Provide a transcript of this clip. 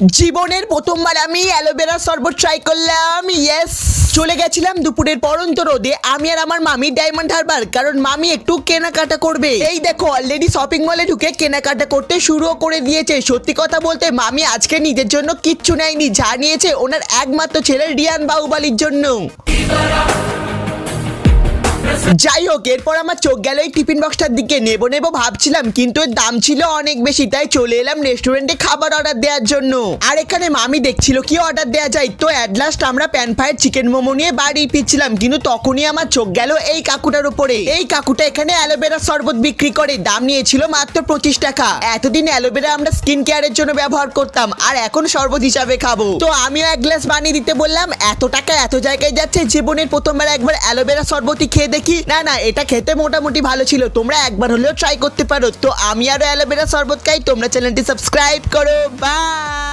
জীবনের প্রথমবার আমি অ্যালোভেরা শরবত ট্রাই করলাম। ইয়েস, চলে গেছিলাম দুপুরের পড়ন্ত রোদে আমি আর আমার মামি ডায়মন্ড হারবার, কারণ মামি একটু কেনাকাটা করবে। এই দেখো অলরেডি শপিং মলে ঢুকে কেনাকাটা করতে শুরুও করে দিয়েছে। সত্যি কথা বলতে মামি আজকে নিজের জন্য কিচ্ছু নেয়নি, যা নিয়েছে ওনার একমাত্র ছেলে রিয়ান বাহুবালির জন্য। যাই হোক, এরপর আমার চোখ গেল এই টিফিন বক্সটার দিকে। নেবো ভাবছিলাম, কিন্তু এর দাম ছিল অনেক বেশি, তাই চলে এলাম রেস্টুরেন্টে খাবার অর্ডার দেওয়ার জন্য। আর এখানে মামি দেখছিল কি অর্ডার দেওয়া যায়, তো অ্যাট লাস্ট আমরা প্যান ফ্রাইড চিকেন মোমো নিয়ে বাড়ি ফিরছিলাম, কিন্তু তখনই আমার চোখ গেল এই কাকুটার উপরে। এই কাকুটা এখানে অ্যালোভেরা শরবত বিক্রি করে, দাম নিয়েছিল মাত্র 25 টাকা। এতদিন অ্যালোভেরা আমরা স্কিন কেয়ারের জন্য ব্যবহার করতাম, আর এখন শরবত হিসাবে খাবো। তো আমিও এক গ্লাস বানিয়ে দিতে বললাম। এত টাকা এত জায়গায় যাচ্ছে, জীবনের প্রথমবার একবার অ্যালোভেরা শরবতই খেয়ে দেখি। না, এটা খেতে মোটামুটি ভালো ছিল, তোমরা একবার হলেও ট্রাই করতে পারো। তো আমি আরো অ্যালোভেরা শরবত খাই, তোমরা চ্যানেলটি সাবস্ক্রাইব করো। বাই।